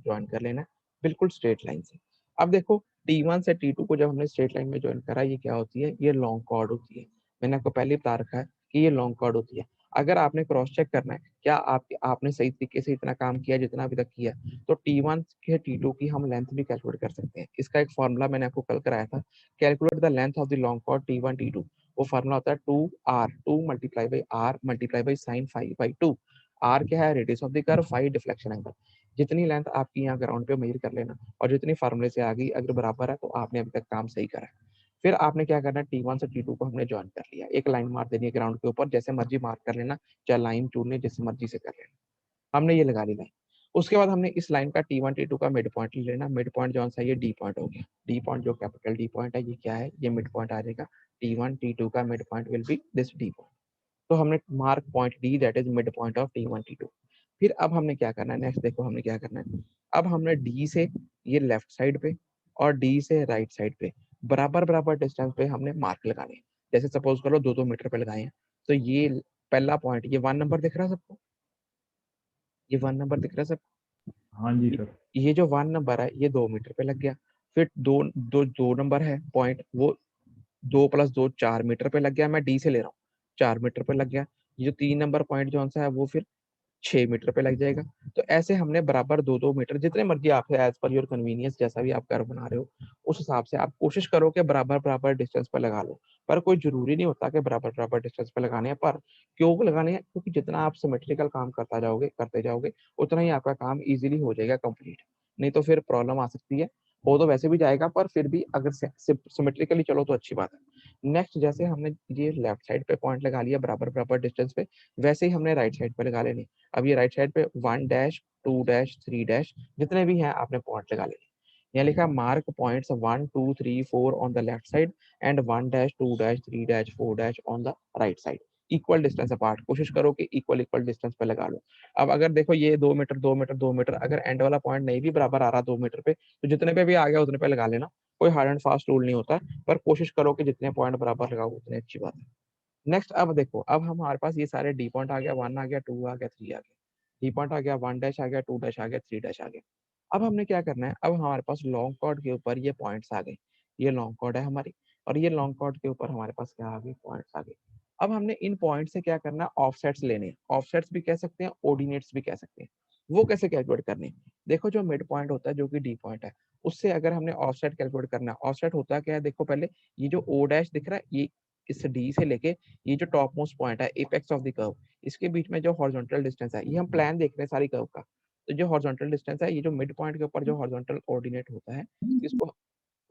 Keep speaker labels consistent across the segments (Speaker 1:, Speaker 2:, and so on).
Speaker 1: Join कर लेना बिल्कुल स्ट्रेट लाइन से। अब देखो T1 से T2 को जब हमने स्ट्रेट लाइन में ज्वाइन करा, ये क्या होती है, ये लॉन्ग कॉर्ड होती है। मैंने आपको पहले बता रखा है कि ये लॉन्ग कॉर्ड होती है। अगर आपने क्रॉस चेक करना है क्या आपने सही तरीके से इतना काम किया जितना अभी तक किया, तो T1 के T2 की हम लेंथ भी कैलकुलेट कर सकते हैं। इसका एक फॉर्मूला मैंने आपको कल कराया था, calculate the length of the long chord T1 T2। वो फॉर्मूला होता है 2R, 2 multiply by R multiply by sine five by 2। R क्या है, radius of the curve, five deflection angle. जितनी लेंथ आपकी यहाँ ग्राउंड पे मेजर कर लेना, और जितनी फार्मूले से आ गई अगर बराबर है तो आपने अभी तक काम सही करा है। फिर आपने क्या करना है, T1 से T2 को हमने ज्वाइन कर लिया, एक लाइन मार देनी है ग्राउंड के ऊपर, जैसे मर्जी मार्क कर लेना, चाहे लाइन चुनने जैसे मर्जी से कर लेना। हमने ये लगा ली लाइन। उसके बाद हमने इस लाइन का T1 T2 का मिड पॉइंट ले लेना। मिड पॉइंट जो सा ये डी पॉइंट हो गया। डी पॉइंट जो कैपिटल डी पॉइंट है, ये क्या है, ये मिड पॉइंट आ जाएगा। T1 T2 का mid point will be this D point. तो हमने mark point D, that is mid point of T1 T2। फिर अब हमने क्या करना है, नेक्स्ट देखो हमने क्या करना है। अब हमने डी से ये लेफ्ट साइड पे और डी से राइट साइड पे बराबर बराबर डिस्टेंस पे हमने मार्क लगाने हैं। जैसे सपोज करो 2-2 मीटर पे लगाए हैं, तो ये पहला पॉइंट, ये 1 नंबर दिख रहा है सबको, ये 1 नंबर दिख रहा है सबको।
Speaker 2: हाँ जी सर।
Speaker 1: ये जो 1 नंबर है ये 2 मीटर पे लग गया। फिर दो नंबर है पॉइंट, वो 2 + 2 4 मीटर पे लग गया, मैं डी से ले रहा हूँ, 4 मीटर पे लग गया। ये जो 3 नंबर पॉइंट जो सा है वो फिर 6 मीटर पे लग जाएगा। तो ऐसे हमने बराबर 2-2 मीटर, जितने मर्जी आप एज पर योर कन्वीनियंस, जैसा भी आप कर्व बना रहे हो उस हिसाब से आप कोशिश करो कि बराबर बराबर डिस्टेंस पर लगा लो। पर कोई जरूरी नहीं होता कि बराबर बराबर डिस्टेंस पर लगाने हैं, पर क्यों लगाने हैं, क्योंकि जितना आप सिमेट्रिकल काम करते जाओगे उतना ही आपका काम इजीली हो जाएगा कंप्लीट। नहीं तो फिर प्रॉब्लम आ सकती है। हो तो वैसे भी जाएगा, पर फिर भी अगर सिमेट्रिकली चलो तो अच्छी बात है। नेक्स्ट, जैसे हमने ये लेफ्ट साइड पे पॉइंट लगा लिया बराबर बराबर डिस्टेंस पे, वैसे ही हमने राइट साइड पे लगा लेने। अब ये राइट साइड पे 1 डैश 2 डैश 3 डैश जितने भी हैं आपने पॉइंट लगा लेने। यहाँ लिखा mark points 1 2 3 4 on the left side and 1 dash 2 dash 3 dash 4 dash on the right side, equal distance apart. कोशिश करो कि इक्वल इक्वल डिस्टेंस पे लगा लो। अब अगर देखो ये 2 मीटर 2 मीटर 2 मीटर, अगर एंड वाला पॉइंट नहीं भी बराबर आ रहा 2 मीटर पे, तो जितने पे भी आ गया उतने पे लगा लेना। कोई हार्ड एंड फास्ट रूल नहीं होता, पर कोशिश करो कि जितने पॉइंट बराबर लगाओ उतनी अच्छी बात है। नेक्स्ट, अब देखो, अब हमारे पास ये सारे डी पॉइंट आ गया, 1 आ गया 2 आ गया 3 आ गया, डी पॉइंट आ गया, 1 डैश आ गया 2 डैश आ गया 3 डैश आ गया। अब हमने क्या करना है, अब हमारे पास लॉन्ग कॉर्ड के ऊपर ये पॉइंट्स आ गए। ये लॉन्ग कॉर्ड है हमारी, और ये लॉन्ग कॉर्ड के ऊपर हमारे पास क्या आ गए, पॉइंट्स आ गए। अब हमने इन पॉइंट से क्या करना है, ऑफसेट्स लेने हैं। ऑफसेट्स भी कह सकते हैं, ऑर्डिनेट्स भी कह सकते हैं। वो कैसे कैलकुलेट करने हैं, देखो जो मिड पॉइंट होता है जो कि डी पॉइंट है, उससे अगर हमने ऑफसेट कैलकुलेट करना है, ऑफसेट होता क्या है, देखो पहले ये जो ओ डैश दिख रहा है, ये इस डी से लेके ये जो टॉप मोस्ट पॉइंट है एपेक्स ऑफ द कर्व, इसके बीच में जो हॉरिजॉन्टल डिस्टेंस है, ये हम प्लान देख रहे हैं सारी कर्व का। तो जो हॉरिजॉन्टल डिस्टेंस है, ये जो मिड पॉइंट के ऊपर जो हॉरिजॉन्टल कोऑर्डिनेट होता है, इसको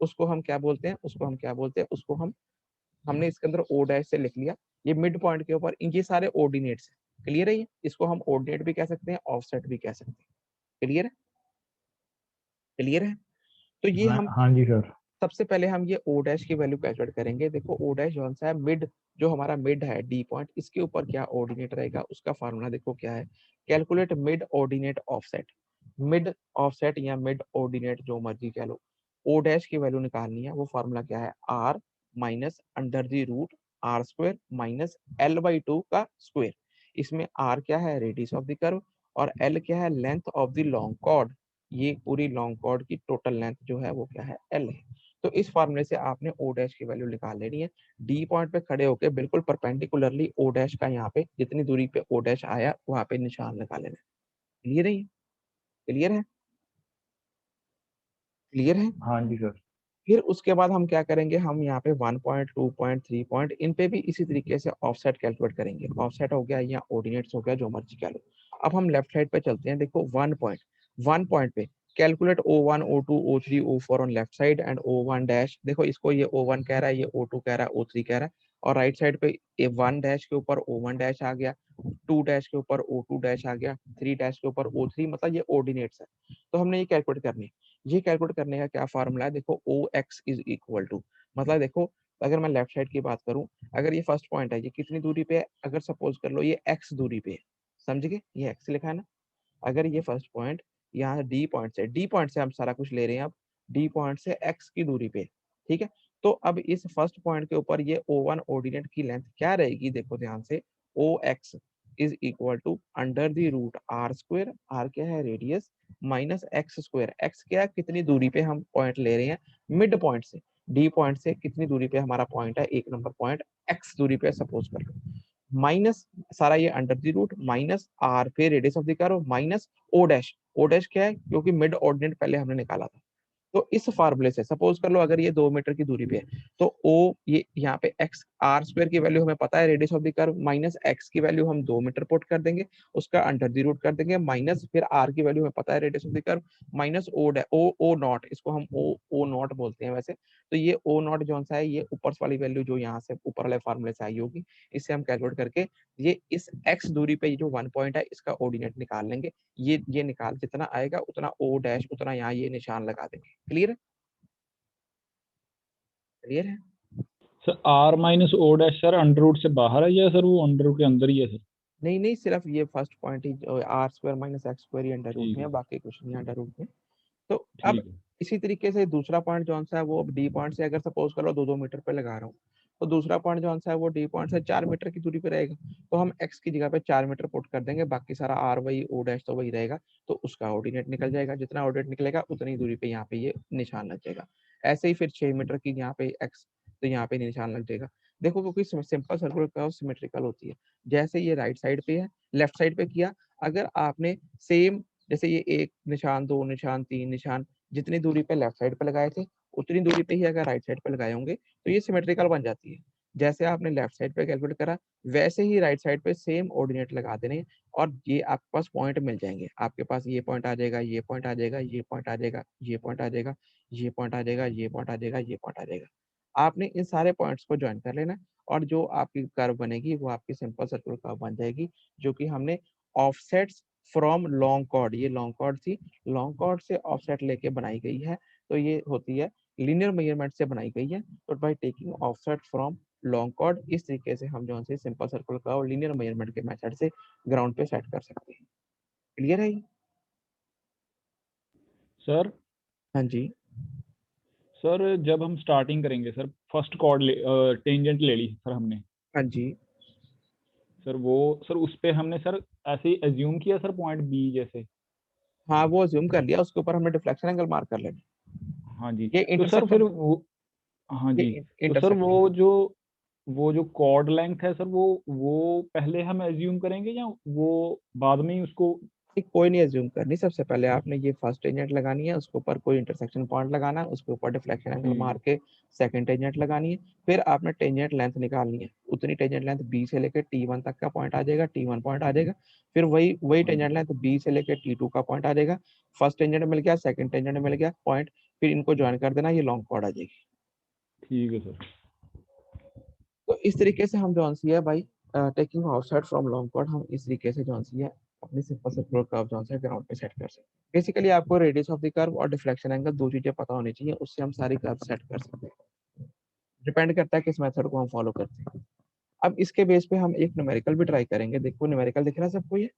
Speaker 1: उसको हम क्या बोलते हैं, उसको हम हमने इसके अंदर ओ डैश से लिख लिया। ये मिड पॉइंट के ऊपर ये सारे ऑर्डिनेट्स है। क्लियर है ये, इसको हम ऑर्डिनेट भी कह सकते हैं, ऑफसेट भी कह सकते हैं। क्लियर है, क्लियर है। तो ये
Speaker 2: हाँ
Speaker 1: हम
Speaker 2: हाँ जी सर।
Speaker 1: सबसे पहले हम ये ओ डैश की वैल्यू कैलकुलेट करेंगे। देखो ओ डैश जो सा है मिड, जो हमारा मिड है डी पॉइंट, इसके ऊपर क्या ऑर्डिनेट रहेगा, उसका फार्मूला देखो क्या है, calculate mid ordinate offset. Mid offset या मिड ऑर्डिनेट जो मर्जी कह लो, ओ डैश की वैल्यू निकालनी है। वो फार्मूला क्या है, R minus under the root R square minus L/2 का स्क्वायर। इसमें आर क्या है, रेडियस ऑफ द कर्व, और एल क्या है, length of the long chord. ये पूरी लॉन्ग कॉर्ड की टोटल लेंथ जो है वो क्या है, एल है। तो इस फार्मूले से आपने ओ डैश की वैल्यू निकाल लेनी है। डी पॉइंट पे खड़े होकर बिल्कुल परपेंडिकुलरली ओ डैश का यहाँ पे जितनी दूरी पे ओ डैश आया वहां पे निशान लगा लेना है। क्लियर है ये, क्लियर है, क्लियर है।
Speaker 2: हाँ जी सर।
Speaker 1: फिर उसके बाद हम क्या करेंगे, हम यहाँ पे 1 पॉइंट 2 पॉइंट 3 पॉइंट इन पे भी इसी तरीके से ऑफसेट कैलकुलेट करेंगे। ऑफसेट हो गया या ऑर्डिनेट्स हो गया, जो मर्जी कह लो। अब हम लेफ्ट साइड पे चलते हैं। देखो 1 पॉइंट पे calculate O1 O2 O3 O4 on left side and O1 dash. देखो इसको ये O1 कह रहा है, ये O2 कह रहा है, O3 कह रहा है, और राइट साइड पे ये 1 डैश के ऊपर O1 डैश आ गया, 2 डैश के ऊपर O2 डैश आ गया, 3 डैश के ऊपर O3, मतलब ये ऑर्डिनेट्स है। तो हमने ये कैलकुलेट करनी है। ये कैलकुलेट करने का क्या फार्मूला है, देखो ओ एक्स इज इक्वल टू, मतलब देखो अगर मैं लेफ्ट साइड की बात करूं, अगर ये फर्स्ट पॉइंट है, ये कितनी दूरी पे है, अगर सपोज कर लो ये एक्स दूरी पे है, समझ गए, ये एक्स लिखा है ना। अगर ये फर्स्ट पॉइंट यहाँ डी पॉइंट से हम सारा कुछ ले रहे हैं, अब डी पॉइंट से एक्स की दूरी पे, ठीक है। तो अब इस फर्स्ट पॉइंट के ऊपर ये O1 ऑर्डिनेट की लेंथ क्या रहेगी, देखो ध्यान से, O X. Is equal to under the root R square, R क्या है radius, minus X square, X क्या है कितनी दूरी पे हम पॉइंट ले रहे हैं मिड पॉइंट से, डी पॉइंट से कितनी दूरी पे हमारा पॉइंट है, एक नंबर पॉइंट एक्स दूरी पे सपोज कर लो, माइनस सारा ये under the root minus R पे radius of the curve minus O dash क्या है क्योंकि मिड ऑर्डिनेट पहले हमने निकाला था। तो इस फार्मूले से सपोज कर लो अगर ये 2 मीटर की दूरी पे है तो ओ ये यहाँ पे एक्स आर स्क्वायर की वैल्यू हमें पता है radius of the curve minus x की वैल्यू हम 2 मीटर पुट कर देंगे, उसका अंडर द रूट कर देंगे माइनस फिर आर की वैल्यू हमें पता है radius of the curve minus O naught, इसको हम ओ नॉट बोलते हैं वैसे। तो ये ओ नॉट जो सा है ये ऊपर वाली वैल्यू जो यहाँ से ऊपर वाले फार्मूले से आई होगी, इससे हम कैलकुलेट करके ये इस एक्स दूरी पे जो 1 पॉइंट है इसका ऑर्डिनेट निकाल लेंगे। ये निकाल जितना आएगा उतना ओ डैश उतना यहाँ ये निशान लगा देंगे। क्लियर है? क्लियर है?
Speaker 2: Sir R minus O dash sir under root से बाहर है या सर वो अंडर रूट के अंदर ही है सर?
Speaker 1: नहीं नहीं, सिर्फ ये फर्स्ट पॉइंट ही R square minus X square ही अंडर रूट
Speaker 2: ठीक
Speaker 1: में है,
Speaker 2: है।
Speaker 1: बाकी कुछ नहीं अंडर रूट में। तो अब
Speaker 2: ठीक है।
Speaker 1: इसी तरीके से दूसरा पॉइंट जो सा है वो डी पॉइंट से अगर सपोज करो 2-2 मीटर पे लगा रहा हूँ, तो दूसरा पॉइंट जो सा है वो डी पॉइंट से 4 मीटर की दूरी पे रहेगा, तो हम एक्स की जगह पे 4 मीटर पुट कर देंगे, बाकी सारा आर वही ओ डैश तो वही रहेगा, तो उसका ऑर्डिनेट निकल जाएगा, जितना ऑर्डिनेट निकलेगा उतनी दूरी पे यहाँ पे ये निशान लग जाएगा। ऐसे ही फिर 6 मीटर की यहाँ पे एक्स, तो यहाँ पे निशान लग जाएगा। देखो क्योंकि सिंपल सर्कुलर कर्व सिमेट्रिकल होती है, जैसे ये राइट साइड पे है लेफ्ट साइड पे किया, अगर आपने सेम जैसे ये एक निशान दो निशान तीन निशान जितनी दूरी पे लेफ्ट साइड पे लगाए थे उतनी दूरी पे ही अगर राइट साइड पे लगाए होंगे तो ये सिमेट्रिकल बन जाती है। जैसे आपने लेफ्ट साइड पे कैलकुलेट करा वैसे ही राइट साइड पे सेम ऑर्डिनेट लगा देने और ये आपके पास पॉइंट मिल जाएंगे, आपके पास ये पॉइंट आ जाएगा, ये पॉइंट आ जाएगा, ये पॉइंट आ जाएगा, ये पॉइंट आ जाएगा, ये पॉइंट आ जाएगा, ये पॉइंट आ जाएगा, ये पॉइंट आ जाएगा। आपने इन सारे पॉइंट्स को ज्वाइन कर लेना और जो आपकी कर्व बनेगी वो आपकी सिंपल सर्कुलर कर्व बन जाएगी, जो कि हमने ऑफसेट्स फ्रॉम लॉन्ग कॉर्ड, ये लॉन्ग कॉर्ड थी, लॉन्ग कॉर्ड से ऑफसेट लेके बनाई गई है, तो ये होती है लीनियर मेजरमेंट से बनाई गई है। तो by taking offset from long chord इस तरीके से हम जो है simple circular curve linear measurement के मेथड से ग्राउंड पे सेट कर सकते हैं। क्लियर है?
Speaker 2: सर
Speaker 1: हाँ जी।
Speaker 2: सर जब हम स्टार्टिंग करेंगे सर फर्स्ट कॉर्ड टेंजेंट ले ली सर हमने,
Speaker 1: हाँ जी।
Speaker 2: सर वो सर उस पे हमने सर ऐसे ही एज्यूम किया सर पॉइंट बी जैसे।
Speaker 1: हाँ वो जूम कर लिया, उसके ऊपर हमने डिफ्लेक्शन एंगल मार्क कर लेना।
Speaker 2: हाँ जी।
Speaker 1: ये
Speaker 2: तो सर फिर
Speaker 1: इंटरसेक्शन,
Speaker 2: वो, हाँ
Speaker 1: ये
Speaker 2: जी। तो सर
Speaker 1: इंटरसेक्शन।
Speaker 2: वो जो कॉर्ड लेंथ है सर वो पहले हम एज्यूम करेंगे या वो बाद में ही उसको?
Speaker 1: कोई नहीं एज्यूम करनी, सबसे पहले आपने ये फर्स्ट टेंजेंट लगानी है, उसके ऊपर कोई इंटरसेक्शन पॉइंट लगाना है, उसके ऊपर डिफ्लेक्शन एंगल
Speaker 2: ठीक
Speaker 1: मार
Speaker 2: है।
Speaker 1: के सेकंड टेंजेंट लगानी है, फिर आपने टेंजेंट लेंथ निकालनी है, उतनी टेंजेंट लेंथ बी से लेकर T1 तक का पॉइंट आ जाएगा, T1 पॉइंट आ जाएगा, फिर वही वही
Speaker 2: हाँ जी।
Speaker 1: टेंजेंट लेंथ बी से लेकर T2 का पॉइंट आ जाएगा, फर्स्ट टेंजेंट मिल गया, सेकंड टेंजेंट मिल गया पॉइंट, फिर इनको ज्वाइन कर देना, ये लॉन्ग कॉर्ड आ जाएगी।
Speaker 2: ठीक है सर।
Speaker 1: तो इस तरीके से हम जो सी है भाई taking outside from long chord हम इस तरीके से जो सी है अपनी सिंपल सर्कुलर कर्व जो है ग्राउंड पे सेट कर सकते हैं। बेसिकली आपको रेडियस ऑफ द कर्व और डिफ्लेक्शन एंगल दो चीजें पता होनी चाहिए, उससे हम सारी कर्व सेट कर सकते हैं। डिपेंड करता है किस मेथड को हम फॉलो करते हैं। अब इसके बेस पे हम एक न्यूमेरिकल भी ट्राई करेंगे। देखो न्यूमेरिकल दिख रहा है सबको, ये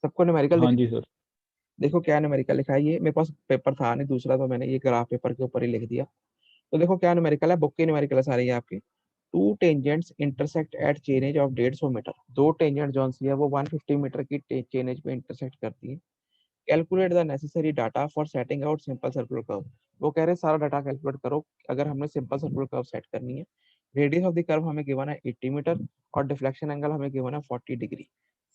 Speaker 1: सबको न्यूमेरिकल
Speaker 2: हाँ
Speaker 1: दिख,
Speaker 2: जी सर।
Speaker 1: देखो क्या न्यूमेरिकल लिखा है, ये मेरे पास पेपर था नहीं दूसरा, तो मैंने ये ग्राफ पेपर के ऊपर ही लिख दिया। तो देखो क्या न्यूमेरिकल है, बुक के न्यूमेरिकल है सारे ये आपके। Two tangents intersect at chainage of 150 metre, दो टेंजेंट जो सी है वो 150 मीटर की चेन एज पे इंटरसेक्ट करती है। Calculate the necessary data for setting out simple circular curve, वो कह रहे हैं सारा डाटा कैलकुलेट करो अगर हमने सिंपल सर्कुलर कर्व सेट करनी है। रेडियस ऑफ द कर्व हमें गिवन है 80 मीटर और डिफ्लेक्शन एंगल हमें गिवन है 40 डिग्री।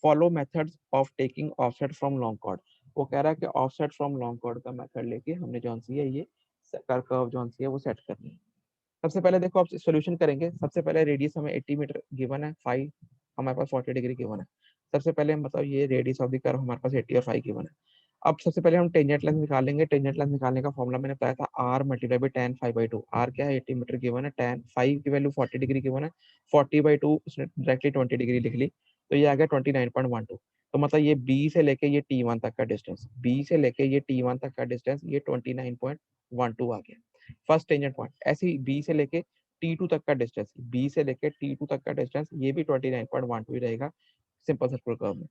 Speaker 1: Follow methods of taking offset from long chord, वो कह रहा है कि ऑफसेट फ्रॉम लॉन्ग कॉर्ड का मेथड लेके हमने जो सी है ये कर्व जो सी है वो सेट करनी है। सबसे पहले देखो आप सॉल्यूशन करेंगे, सबसे पहले रेडियस हमें 80 मीटर गिवन है, 5 हमारे पास 40 डिग्री गिवन है। सबसे पहले मतलब ये रेडियस ऑफ द कर्व हमारे पास 80 और 5 गिवन है। अब सबसे पहले हम टेंजेंट लेंथ निकालेंगे, टेंजेंट लेंथ निकालने का फॉर्मूला मैंने बताया था R multiply by tan 5/2। R क्या है 80 मीटर गिवन है, tan 5 की वैल्यू 40 डिग्री गिवन है, 40/2 उसने डायरेक्टली 20 डिग्री लिख ली, तो ये आ गया 29.12। तो मतलब ये बी से लेके ये T1 तक का डिस्टेंस, बी से लेके ये T1 तक का डिस्टेंस ये 29.12 आ गया फर्स्ट टेंजेंट पॉइंट। ऐसे ही बी से लेके T2 तक का डिस्टेंस, बी से लेके T2 तक का डिस्टेंस ये भी 29.12 ही रहेगा सिंपल सर्कुलर कर्व में।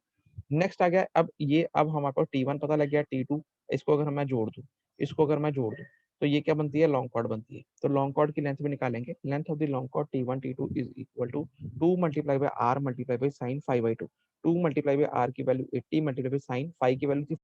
Speaker 1: नेक्स्ट आ गया, अब ये अब हमारे पास T1 पता लग गया, T2 इसको अगर मैं जोड़ दूं, इसको अगर मैं जोड़ दूं तो ये क्या बनती है, लॉन्ग कॉर्ड बनती है। तो लॉन्ग कॉर्ड की लेंथ भी निकालेंगे, length of the long chord T1 T2 is equal to 2 multiply by r multiply by sin 5/2। 2 multiply by r की वैल्यू 80 मल्टीप्लाई बाय sin 5 की वैल्यू थी